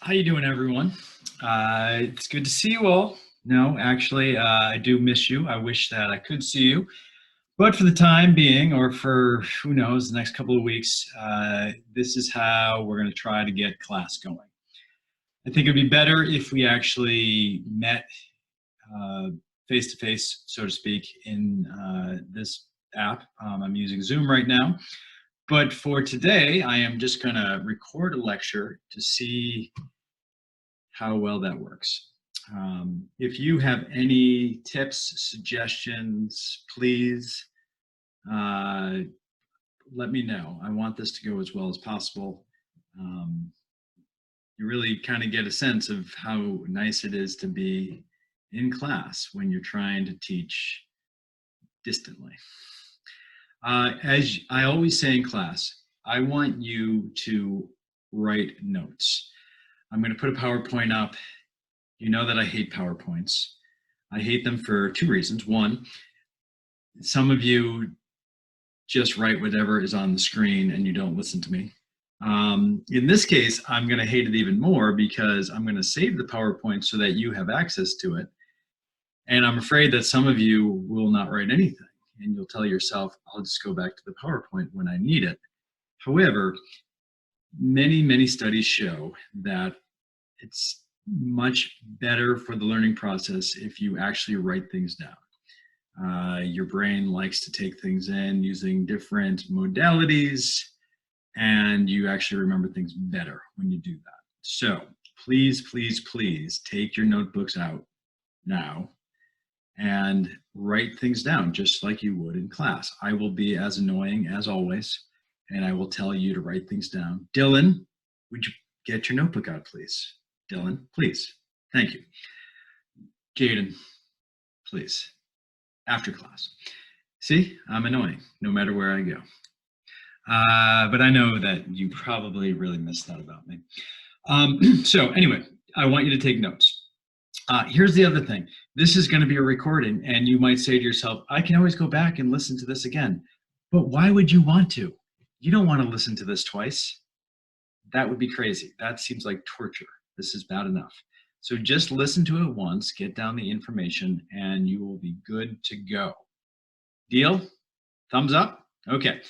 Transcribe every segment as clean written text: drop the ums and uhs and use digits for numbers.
How you doing, everyone? It's good to see you all. No, actually, I do miss you. I wish that I could see you. But for the time being, or for who knows, the next couple of weeks, this is how we're going to try to get class going. I think it'd be better if we actually met face to face, so to speak, in this app. I'm using Zoom right now. But for today, I am just going to record a lecture to see how well that works. If you have any tips, suggestions, please let me know. I want this to go as well as possible. You really kind of get a sense of how nice it is to be in class when you're trying to teach distantly. As I always say in class, I want you to write notes. I'm going to put a PowerPoint up. You know that I hate PowerPoints. I hate them for two reasons. One, some of you just write whatever is on the screen and you don't listen to me. In this case, I'm going to hate it even more because I'm going to save the PowerPoint so that you have access to it. And I'm afraid that some of you will not write anything. And you'll tell yourself, I'll just go back to the PowerPoint when I need it. However, many studies show that it's much better for the learning process if you actually write things down. Your brain likes to take things in using different modalities, and you actually remember things better when you do that. So please take your notebooks out now and write things down just like you would in class. I will be as annoying as always, and I will tell you to write things down. Dylan, would you get your notebook out, please? Dylan, please. Thank you. Jaden, please. After class. See, I'm annoying no matter where I go. But I know that you probably really missed that about me. So anyway, I want you to take notes. Here's the other thing. This is going to be a recording, and you might say to yourself, I can always go back and listen to this again. But why would you want to? You don't want to listen to this twice. That would be crazy. That seems like torture. This is bad enough. So just listen to it once, get down the information, and you will be good to go. Deal? Thumbs up? Okay.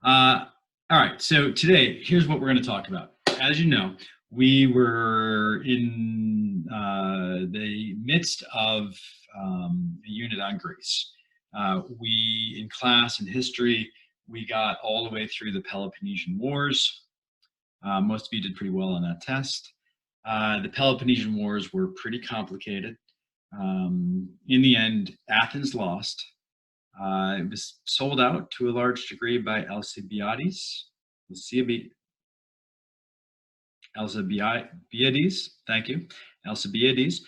All right. So today, here's what we're going to talk about. As you know, we were in the midst of a unit on Greece. In class in history, we got all the way through the Peloponnesian Wars. Most of you did pretty well on that test. The Peloponnesian Wars were pretty complicated. In the end, Athens lost. It was sold out to a large degree by Alcibiades. Thank you. Alcibiades.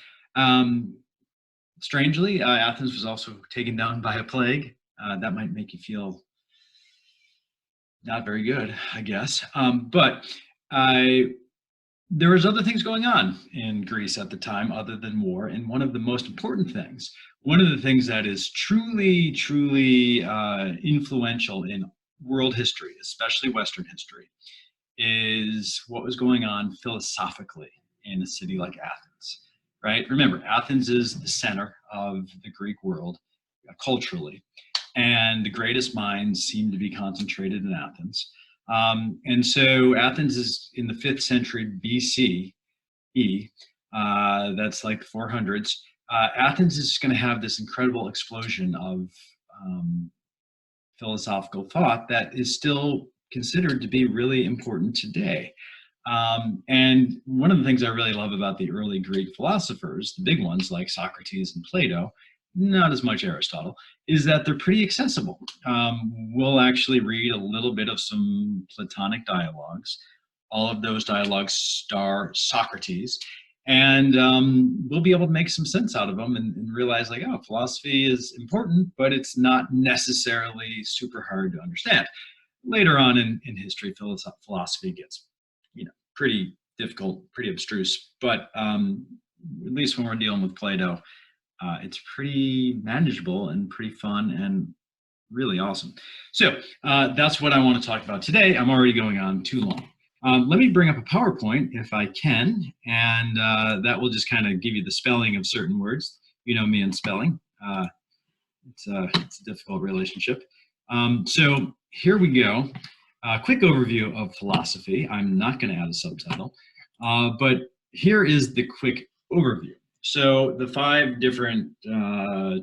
Strangely, Athens was also taken down by a plague. That might make you feel not very good, I guess. But there was other things going on in Greece at the time other than war. And one of the most important things, one of the things that is truly influential in world history, especially Western history, is what was going on philosophically in a city like Athens, right? Remember, Athens is the center of the Greek world culturally, and the greatest minds seem to be concentrated in Athens. And so Athens is in the 5th century BCE, that's like the 400s. Athens is going to have this incredible explosion of philosophical thought that is still considered to be really important today. And one of the things I really love about the early Greek philosophers, the big ones like Socrates and Plato, not as much Aristotle, is that they're pretty accessible. We'll actually read a little bit of some Platonic dialogues. All of those dialogues star Socrates, and we'll be able to make some sense out of them and realize, like, oh, philosophy is important, but it's not necessarily super hard to understand. Later on in history, philosophy gets, pretty difficult, pretty abstruse, but at least when we're dealing with Plato, it's pretty manageable and pretty fun and really awesome. So that's what I want to talk about today. I'm already going on too long. Let me bring up a PowerPoint if I can, and that will just kind of give you the spelling of certain words. You know me and spelling. It's a difficult relationship. So here we go. Quick overview of philosophy. I'm not going to add a subtitle, but here is the quick overview. So the 5 different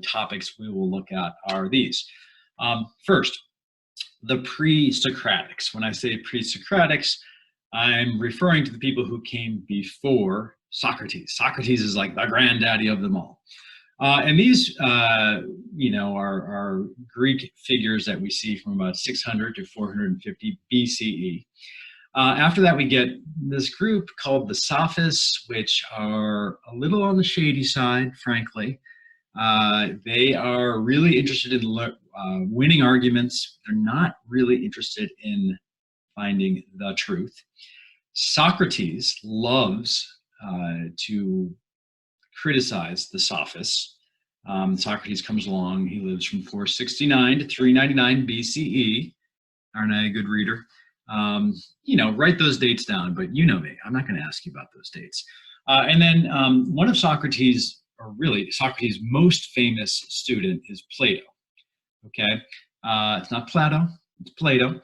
topics we will look at are these. First, the Pre-Socratics. When I say Pre-Socratics, I'm referring to the people who came before Socrates. Socrates is like the granddaddy of them all. And these, are Greek figures that we see from about 600 to 450 BCE. After that, we get this group called the Sophists, which are a little on the shady side, frankly. They are really interested in winning arguments. They're not really interested in finding the truth. Socrates loves to criticize the Sophists. Socrates comes along. He lives from 469 to 399 BCE. Aren't I a good reader? Write those dates down, but you know me. I'm not going to ask you about those dates. And then one of Socrates' most famous student is Plato. Okay, it's not Plato, it's Plato.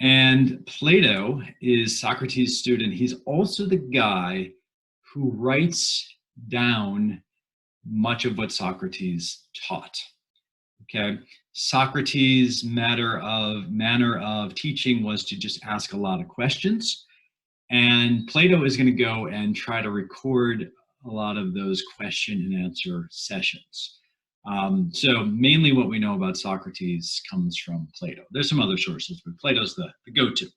And Plato is Socrates' student. He's also the guy who writes down much of what Socrates taught. Okay, Socrates' manner of teaching was to just ask a lot of questions, and Plato is going to go and try to record a lot of those question and answer sessions. So mainly what we know about Socrates comes from Plato. There's some other sources, but Plato's the go-to.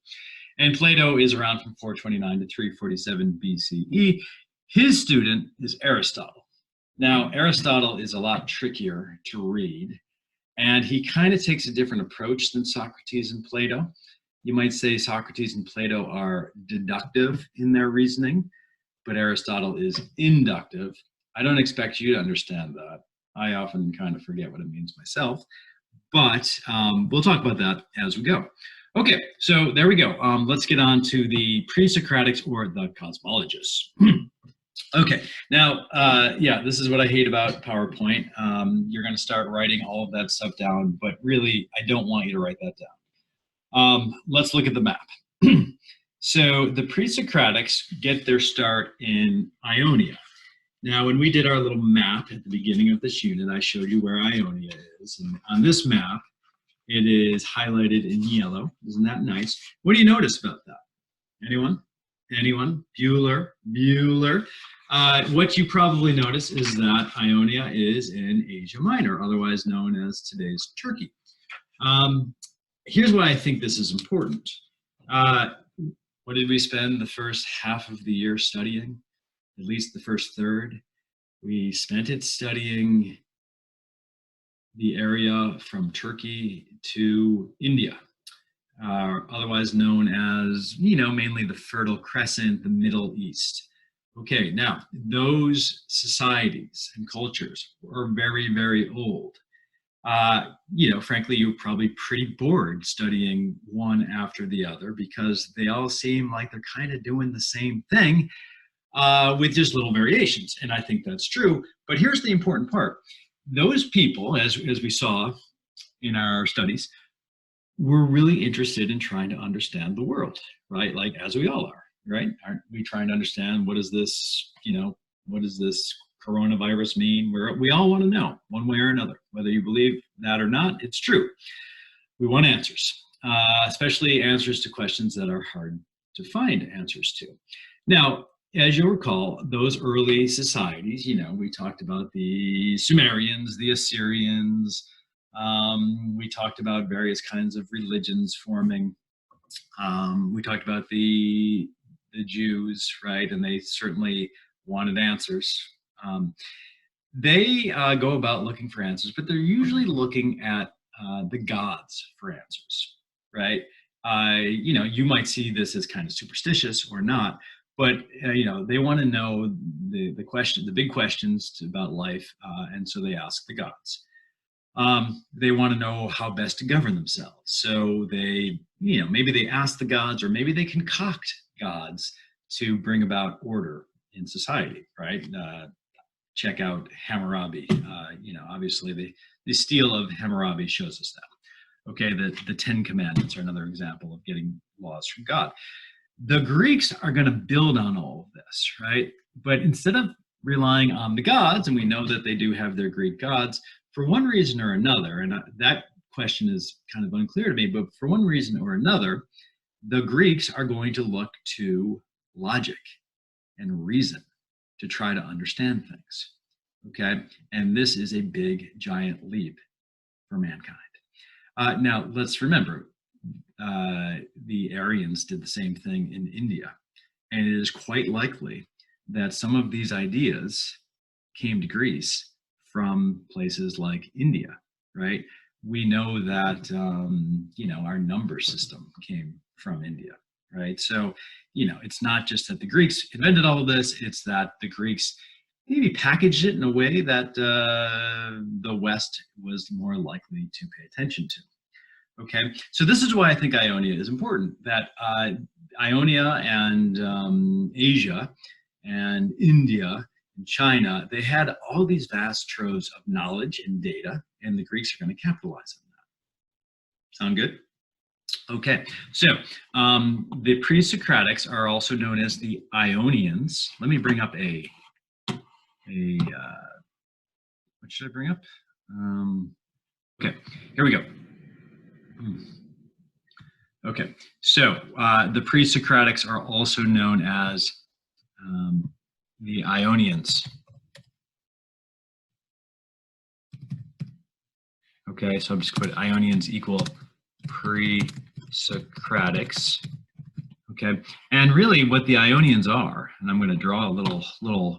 And Plato is around from 429 to 347 BCE. His student is Aristotle. Now, Aristotle is a lot trickier to read, and he kind of takes a different approach than Socrates and Plato. You might say Socrates and Plato are deductive in their reasoning, but Aristotle is inductive. I don't expect you to understand that. I often kind of forget what it means myself, but we'll talk about that as we go. Okay, so there we go. Let's get on to the Pre-Socratics, or the cosmologists. Okay, now, this is what I hate about PowerPoint. You're going to start writing all of that stuff down, but really, I don't want you to write that down. Let's look at the map. So the Pre-Socratics get their start in Ionia. Now, when we did our little map at the beginning of this unit, I showed you where Ionia is. And on this map, it is highlighted in yellow. Isn't that nice? What do you notice about that? Anyone? Anyone? Bueller. What you probably notice is that Ionia is in Asia Minor, otherwise known as today's Turkey. Here's why I think this is important. What did we spend the first half of the year studying? At least the first third. We spent it studying the area from Turkey to India, otherwise known as, mainly the Fertile Crescent, the Middle East. Okay, now, those societies and cultures are very, very old. Frankly, you're probably pretty bored studying one after the other because they all seem like they're kind of doing the same thing with just little variations. And I think that's true. But here's the important part. Those people, as we saw in our studies, were really interested in trying to understand the world, right? Like, as we all are, right? Aren't we trying to understand what does this coronavirus mean? We all want to know one way or another, whether you believe that or not, it's true. We want answers, especially answers to questions that are hard to find answers to. Now, as you'll recall, those early societies, we talked about the Sumerians, the Assyrians, we talked about various kinds of religions forming. We talked about the Jews, right? And they certainly wanted answers. They go about looking for answers, but they're usually looking at the gods for answers, right? You might see this as kind of superstitious or not, but they want to know the big questions about life, and so they ask the gods. They want to know how best to govern themselves, so they maybe they ask the gods, or maybe they concoct gods to bring about order in society, right? Check out Hammurabi. Obviously the stele of Hammurabi shows us that. Okay, the Ten Commandments are another example of getting laws from God. The Greeks are going to build on all of this, right? But instead of relying on the gods, and we know that they do have their Greek gods, for one reason or another, and that question is kind of unclear to me, but for one reason or another, the Greeks are going to look to logic and reason to try to understand things. Okay, and this is a big, giant leap for mankind. Now, let's remember, the Aryans did the same thing in India, and it is quite likely that some of these ideas came to Greece from places like India, right? We know that our number system came from India, right? So it's not just that the Greeks invented all of this; it's that the Greeks maybe packaged it in a way that the West was more likely to pay attention to. Okay, so this is why I think Ionia is important, that Ionia and Asia and India and China, they had all these vast troves of knowledge and data, and the Greeks are going to capitalize on that. Sound good? Okay, so the Pre-Socratics are also known as the Ionians. Let me bring up what should I bring up? Okay, here we go. Okay, so the Pre-Socratics are also known as the Ionians. Okay, so I'm just going to put Ionians equal Pre-Socratics. Okay, and really what the Ionians are, and I'm going to draw a little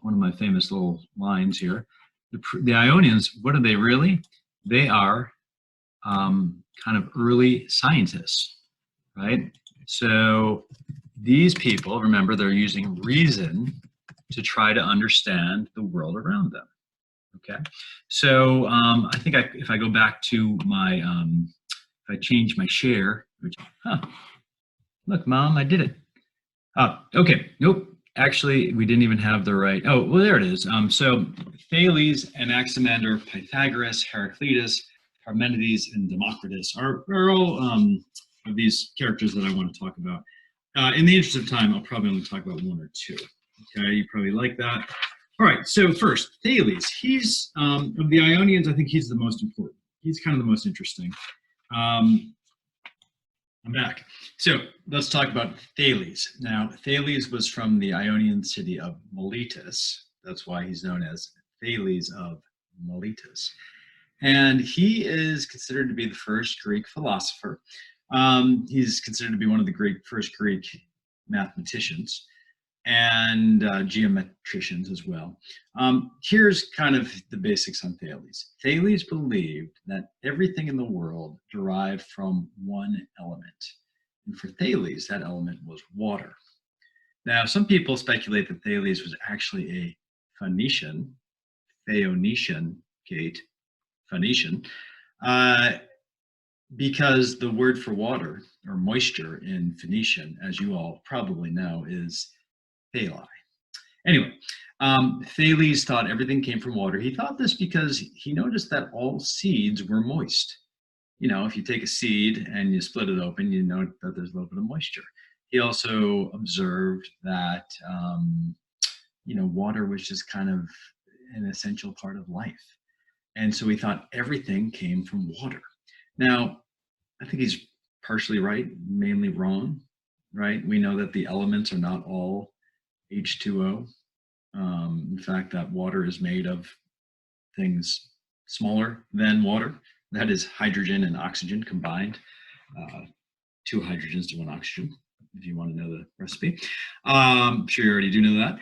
one of my famous little lines here. The Ionians, what are they really? They are kind of early scientists, right? So these people, remember, they're using reason to try to understand the world around them. Okay, so I think if I go back to my, if I change my share, look, Mom, I did it. Okay, nope. Actually, we didn't even have the right. Oh, well, there it is. So Thales, Anaximander, Pythagoras, Heraclitus, Parmenides, and Democritus are all of these characters that I want to talk about. In the interest of time, I'll probably only talk about one or two. Okay, you probably like that. All right, so first, Thales. He's, of the Ionians, I think he's the most important. He's kind of the most interesting. I'm back. So let's talk about Thales. Now, Thales was from the Ionian city of Miletus. That's why he's known as Thales of Miletus. And he is considered to be the first Greek philosopher. He's considered to be one of the first Greek mathematicians and geometricians as well. Here's kind of the basics on Thales. Thales believed that everything in the world derived from one element. And for Thales, that element was water. Now, some people speculate that Thales was actually a Phoenician, because the word for water or moisture in Phoenician, as you all probably know, is Thalai. Anyway, Thales thought everything came from water. He thought this because he noticed that all seeds were moist. If you take a seed and you split it open, you know that there's a little bit of moisture. He also observed that, water was just kind of an essential part of life. And so he thought everything came from water. Now, I think he's partially right, mainly wrong, right? We know that the elements are not all H2O. In fact, that water is made of things smaller than water. That is hydrogen and oxygen combined, 2 hydrogens to 1 oxygen, if you want to know the recipe. I'm sure you already do know that.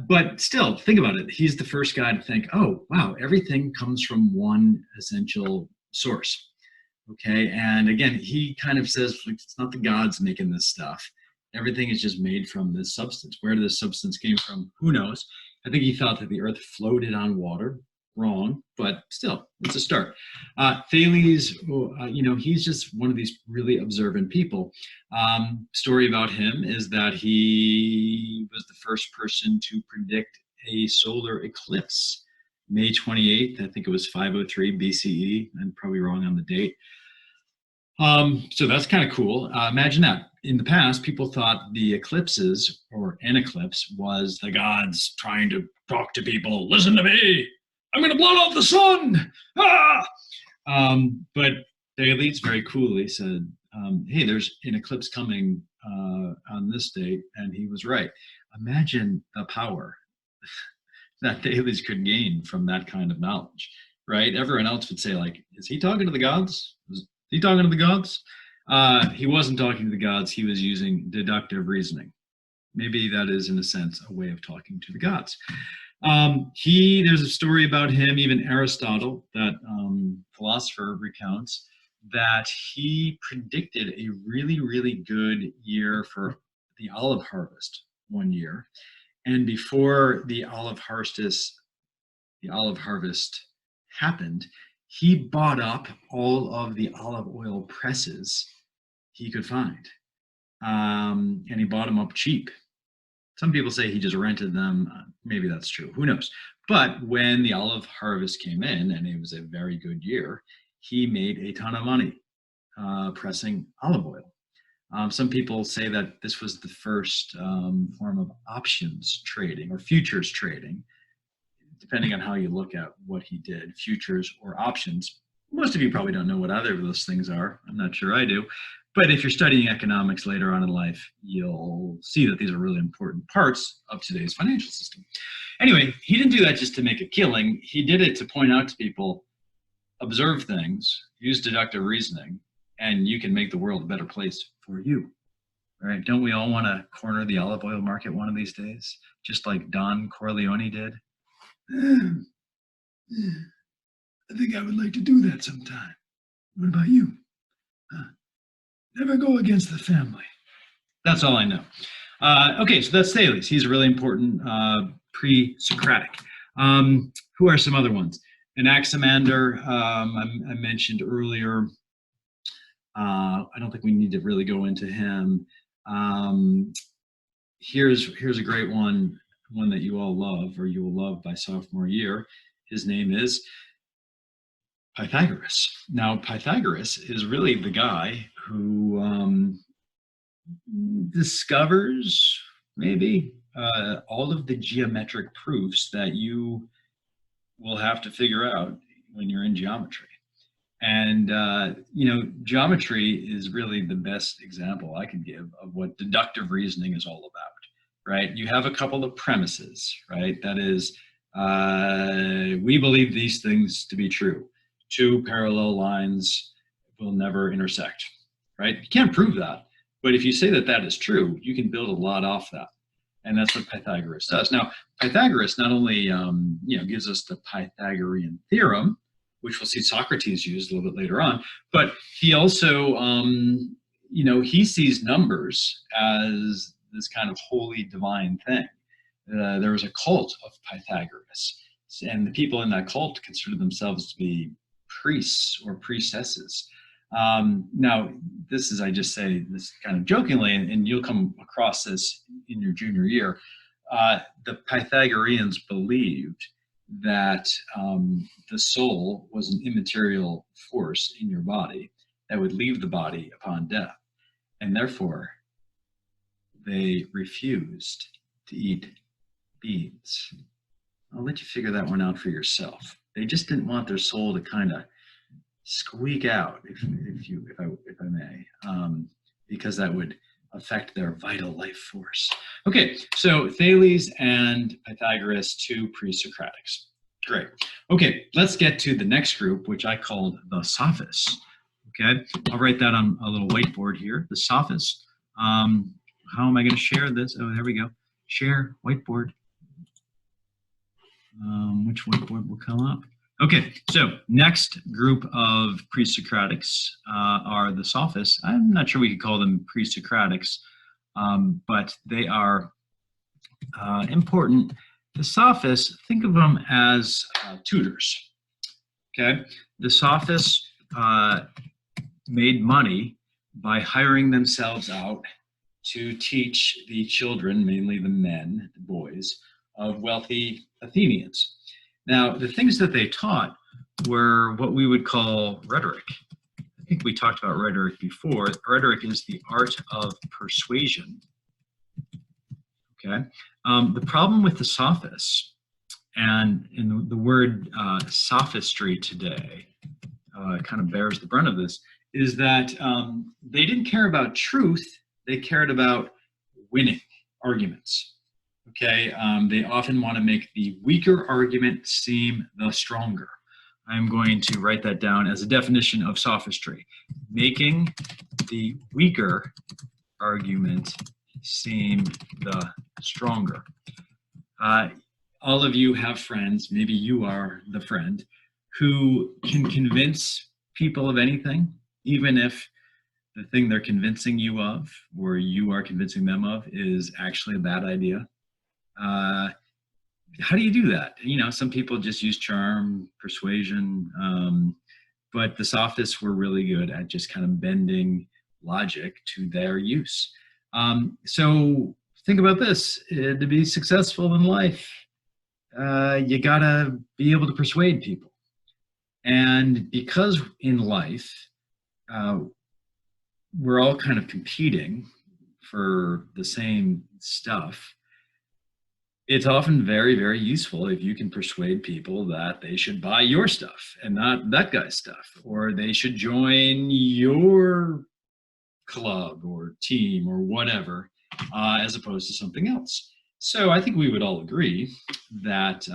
But still, think about it. He's the first guy to think, oh, wow, everything comes from one essential source. Okay, and again, he kind of says, it's not the gods making this stuff. Everything is just made from this substance. Where this substance came from, who knows? I think he thought that the earth floated on water wrong, but still, it's a start. Thales, he's just one of these really observant people. Story about him is that he was the first person to predict a solar eclipse. May 28th, I think it was 503 BCE. I'm probably wrong on the date. So that's kind of cool. Imagine that. In the past, people thought the eclipses, or an eclipse, was the gods trying to talk to people. Listen to me. I'm going to blow up the sun. Ah! But Thales very coolly said, hey, there's an eclipse coming on this date. And he was right. Imagine the power that Thales could gain from that kind of knowledge, right? Everyone else would say, like, is he talking to the gods? Is he talking to the gods? He wasn't talking to the gods. He was using deductive reasoning. Maybe that is, in a sense, a way of talking to the gods. There's a story about him, even Aristotle, that philosopher recounts, that he predicted a really, really good year for the olive harvest one year. And before the olive harvest happened, he bought up all of the olive oil presses he could find. And he bought them up cheap. Some people say he just rented them. Maybe that's true. Who knows? But when the olive harvest came in, and it was a very good year, he made a ton of money pressing olive oil. Some people say that this was the first form of options trading or futures trading, depending on how you look at what he did, futures or options. Most of you probably don't know what either of those things are. I'm not sure I do. But if you're studying economics later on in life, you'll see that these are really important parts of today's financial system. Anyway, he didn't do that just to make a killing. He did it to point out to people, observe things, use deductive reasoning, and you can make the world a better place for you. Right? Don't we all want to corner the olive oil market one of these days, just like Don Corleone did? I think I would like to do that sometime. What about you? Never go against the family. That's all I know. Okay, so that's Thales. He's a really important pre-Socratic. Who are some other ones? Anaximander, I mentioned earlier. I don't think we need to really go into him. Here's a great one that you all love, or you will love by sophomore year. His name is Pythagoras. Now, Pythagoras is really the guy who discovers, maybe, all of the geometric proofs that you will have to figure out when you're in geometry. And, geometry is really the best example I can give of what deductive reasoning is all about, right? You have a couple of premises, right? That is, we believe these things to be true. Two parallel lines will never intersect, right? You can't prove that, but if you say that that is true, you can build a lot off that. And that's what Pythagoras does. Now, Pythagoras not only, gives us the Pythagorean theorem, which we'll see Socrates use a little bit later on, but he also, he sees numbers as this kind of holy divine thing. There was a cult of Pythagoras, and the people in that cult considered themselves to be priests or priestesses. Now, this is, I just say this kind of jokingly, and you'll come across this in your junior year. The Pythagoreans believed that the soul was an immaterial force in your body that would leave the body upon death, and therefore they refused to eat beans. I'll let you figure that one out for yourself. They just didn't want their soul to kind of squeak out, if I may, because that would affect their vital life force. Okay, so Thales and Pythagoras, two pre-Socratics. Great. Okay, let's get to the next group, which I called the Sophists. Okay, I'll write that on a little whiteboard here. The Sophists. How am I going to share this? Oh, there we go. Share whiteboard. Which whiteboard will come up? Okay, so next group of pre-Socratics are the Sophists. I'm not sure we could call them pre-Socratics, but they are important the sophists, think of them as tutors. Okay, the sophists made money by hiring themselves out to teach the children, mainly the men, the boys, of wealthy Athenians. Now, the things that they taught were what we would call rhetoric. I think we talked about rhetoric before. Rhetoric is the art of persuasion. Okay. The problem with the sophists, and in the word sophistry today kind of bears the brunt of this, is that they didn't care about truth. They cared about winning arguments. Okay. They often want to make the weaker argument seem the stronger. I'm going to write that down as a definition of sophistry: making the weaker argument seem the stronger. All of you have friends, maybe you are the friend, who can convince people of anything, even if the thing they're convincing you of, or you are convincing them of, is actually a bad idea. How do you do that? You know, some people just use charm, persuasion, but the sophists were really good at just kind of bending logic to their use. So think about this: to be successful in life, you gotta be able to persuade people. And because in life, we're all kind of competing for the same stuff, it's often very, very useful if you can persuade people that they should buy your stuff and not that guy's stuff, or they should join your club or team or whatever, as opposed to something else. So I think we would all agree that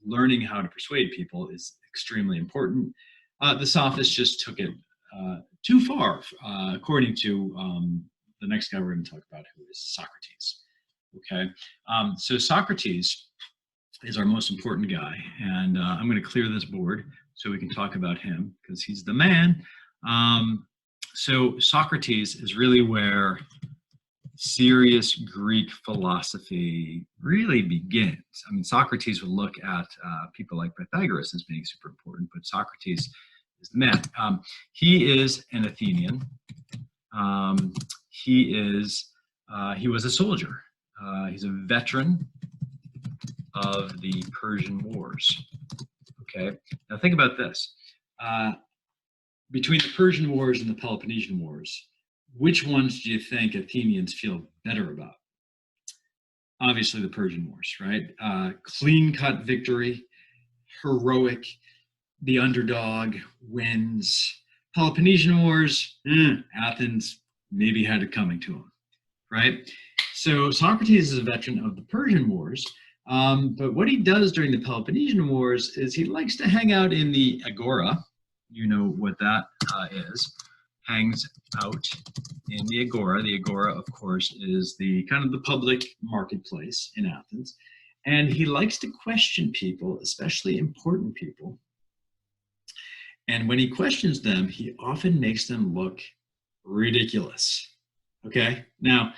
learning how to persuade people is extremely important. The sophists just took it too far, according to the next guy we're going to talk about, who is Socrates. Okay, so Socrates is our most important guy, and I'm going to clear this board so we can talk about him because he's the man. So Socrates is really where serious Greek philosophy really begins. I mean, Socrates would look at people like Pythagoras as being super important, but Socrates is the man. He is an Athenian. He was a soldier. He's a veteran of the Persian Wars. Okay, now think about this. Between the Persian Wars and the Peloponnesian Wars, which ones do you think Athenians feel better about? Obviously the Persian Wars, right? Clean-cut victory, heroic, the underdog wins. Peloponnesian Wars, Athens maybe had it coming to them, right? So Socrates is a veteran of the Persian Wars, but what he does during the Peloponnesian Wars is he likes to hang out in the agora. You know what that is. Hangs out in the agora. The agora, of course, is the kind of the public marketplace in Athens. And he likes to question people, especially important people. And when he questions them, he often makes them look ridiculous. Okay? Now,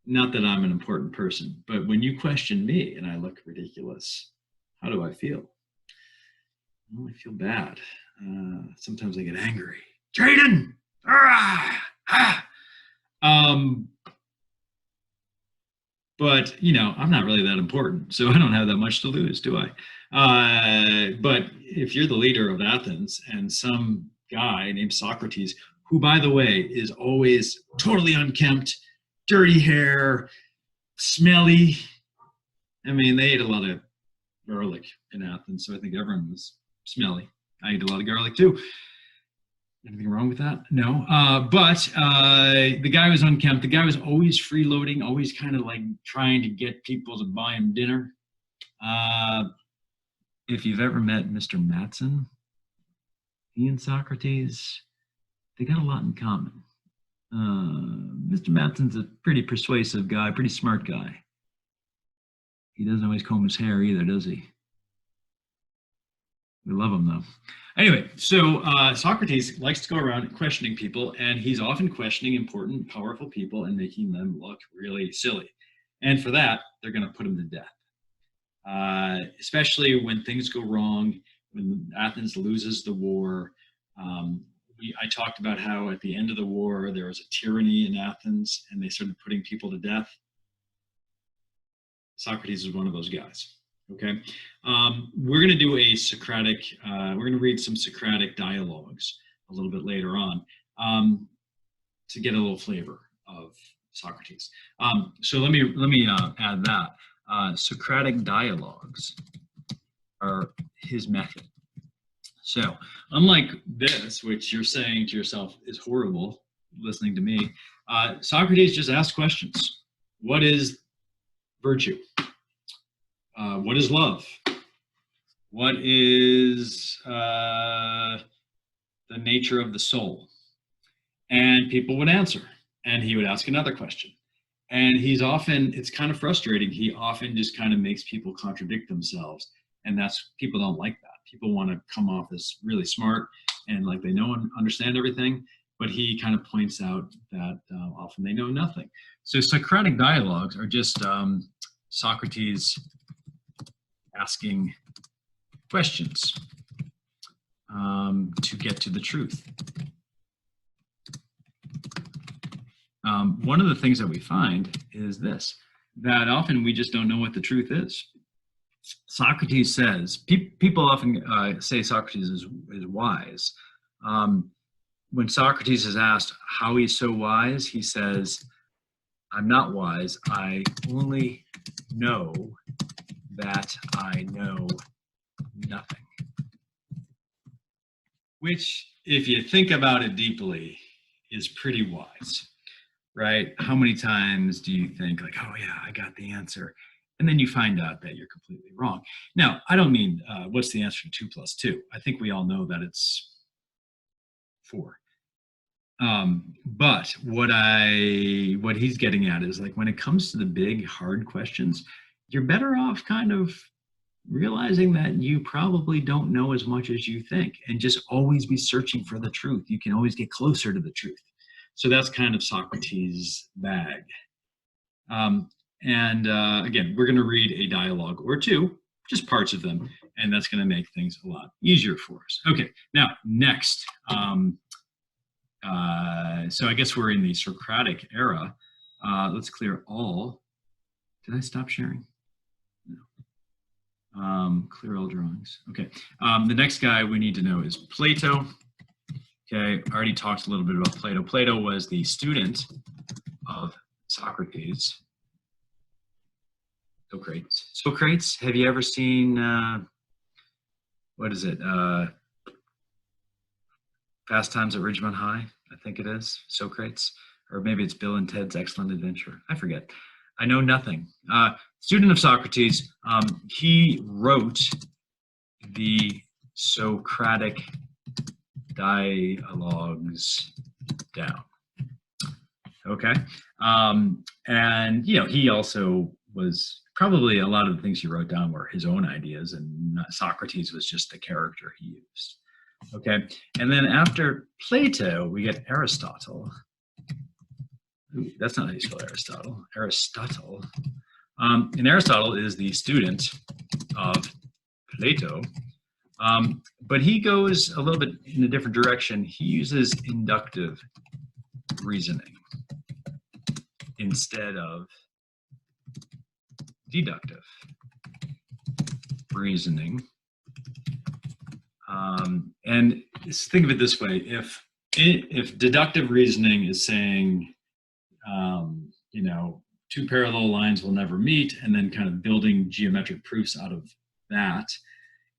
not that I'm an important person, but when you question me and I look ridiculous, how do I feel? Well, I feel bad. Sometimes I get angry. Jaden! But, you know, I'm not really that important, so I don't have that much to lose, do I? But if you're the leader of Athens and some guy named Socrates, who, by the way, is always totally unkempt, dirty hair, smelly. I mean, they ate a lot of garlic in Athens, so I think everyone was smelly. I ate a lot of garlic too. Anything wrong with that? No. But the guy was unkempt. The guy was always freeloading, always kind of like trying to get people to buy him dinner. If you've ever met Mr. Matson, he and Socrates, they got a lot in common. Mr. Matson's a pretty persuasive guy, pretty smart guy. He doesn't always comb his hair either, does he? We love him though. Anyway, so Socrates likes to go around questioning people, and he's often questioning important, powerful people and making them look really silly. And for that, they're going to put him to death. especially when things go wrong, when Athens loses the war. I talked about how at the end of the war, there was a tyranny in Athens and they started putting people to death. Socrates is one of those guys. Okay. We're going to do a Socratic, we're going to read some Socratic dialogues a little bit later on to get a little flavor of Socrates. So let me add that. Socratic dialogues are his method. So unlike this, which you're saying to yourself is horrible, listening to me, Socrates just asks questions. What is virtue? What is love? What is the nature of the soul? And people would answer, and he would ask another question. And he's often, it's kind of frustrating. He often just kind of makes people contradict themselves. And people don't like that. People want to come off as really smart and like they know and understand everything. But he kind of points out that often they know nothing. So Socratic dialogues are just Socrates asking questions to get to the truth. One of the things that we find is this, that often we just don't know what the truth is. Socrates says, people often say Socrates is wise. When Socrates is asked how he's so wise, he says, I'm not wise, I only know that I know nothing. Which, if you think about it deeply, is pretty wise, right? How many times do you think like, oh yeah, I got the answer. And then you find out that you're completely wrong. Now, I don't mean, what's the answer to 2 plus 2? I think we all know that it's 4. But what he's getting at is like, when it comes to the big, hard questions, you're better off kind of realizing that you probably don't know as much as you think and just always be searching for the truth. You can always get closer to the truth. So that's kind of Socrates' bag. Again, we're going to read a dialogue or two, just parts of them, and that's going to make things a lot easier for us. Okay, now next. So I guess we're in the Socratic era. Let's clear all. Did I stop sharing? No. Clear all drawings. Okay. The next guy we need to know is Plato. Okay, I already talked a little bit about Plato. Plato was the student of Socrates. Socrates, have you ever seen, what is it? Fast Times at Ridgemont High, I think it is, Socrates. Or maybe it's Bill and Ted's Excellent Adventure. I forget. I know nothing. Student of Socrates, he wrote the Socratic dialogues down. Okay. And, you know, he also was probably a lot of the things he wrote down were his own ideas, and Socrates was just the character he used. Okay. And then after Plato, we get Aristotle. Ooh, that's not how you spell Aristotle. Aristotle. And Aristotle is the student of Plato. But he goes a little bit in a different direction. He uses inductive reasoning instead of deductive reasoning. And think of it this way: if deductive reasoning is saying, you know, 2 parallel lines will never meet, and then kind of building geometric proofs out of that,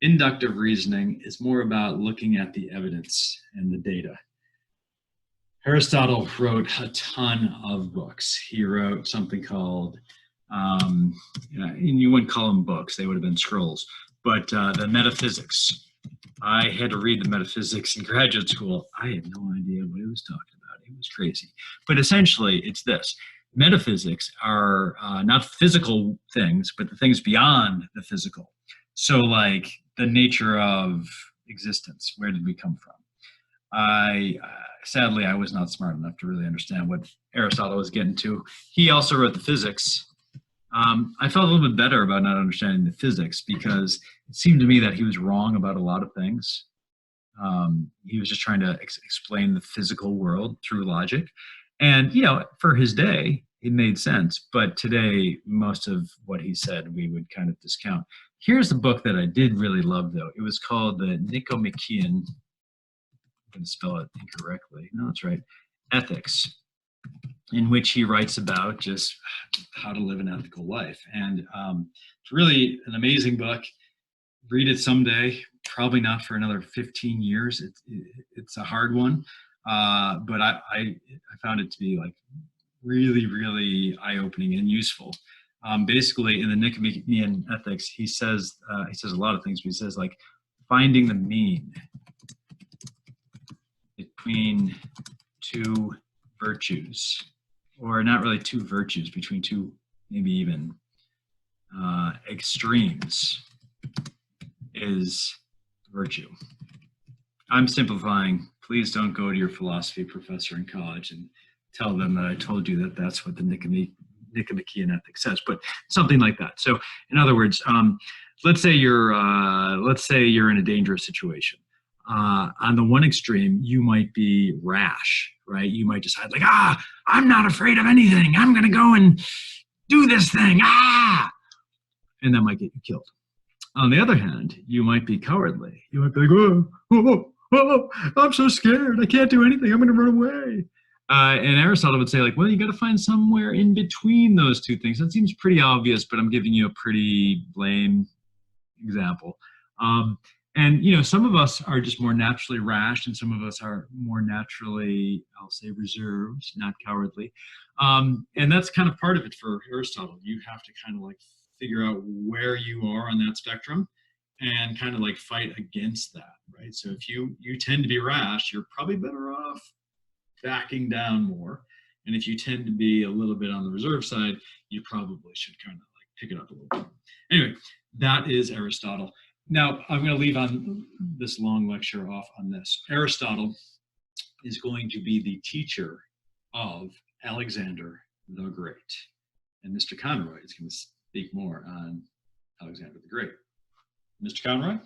inductive reasoning is more about looking at the evidence and the data. Aristotle wrote a ton of books. He wrote something called, you wouldn't call them books, they would have been scrolls, but the Metaphysics. I had to read the Metaphysics in graduate school. I had no idea what it was talking about. It was crazy. But essentially, it's this. Metaphysics are not physical things, but the things beyond the physical. So like the nature of existence, where did we come from? Sadly, I was not smart enough to really understand what Aristotle was getting to. He also wrote the Physics, I felt a little bit better about not understanding the physics because it seemed to me that he was wrong about a lot of things. He was just trying to explain the physical world through logic. And, for his day, it made sense. But today, most of what he said, we would kind of discount. Here's a book that I did really love, though. It was called the Nicomachean, I'm going to spell it incorrectly. No, that's right. Ethics, in which he writes about just how to live an ethical life. And it's really an amazing book. Read it someday, probably not for another 15 years. It's a hard one, but I found it to be like really, really eye-opening and useful. Basically, in the Nicomachean Ethics, he says a lot of things. But he says like finding the mean between two virtues, or not really two virtues, between two maybe even extremes is virtue. I'm simplifying. Please don't go to your philosophy professor in college and tell them that I told you that that's what the Nicomachean Ethics says, but something like that. So, in other words, let's say you're in a dangerous situation. On the one extreme, you might be rash, right? You might decide like, I'm not afraid of anything. I'm going to go and do this thing. And that might get you killed. On the other hand, you might be cowardly. You might be like, I'm so scared. I can't do anything. I'm going to run away. And Aristotle would say, like, well, you got to find somewhere in between those two things. That seems pretty obvious, but I'm giving you a pretty lame example. And some of us are just more naturally rash, and some of us are more naturally, I'll say, reserved, not cowardly. And that's kind of part of it for Aristotle. You have to kind of like figure out where you are on that spectrum and kind of like fight against that, right? So if you tend to be rash, you're probably better off backing down more. And if you tend to be a little bit on the reserve side, you probably should kind of like pick it up a little bit. Anyway, that is Aristotle. Now, I'm going to leave on this long lecture off on this. Aristotle is going to be the teacher of Alexander the Great. And Mr. Conroy is going to speak more on Alexander the Great. Mr. Conroy?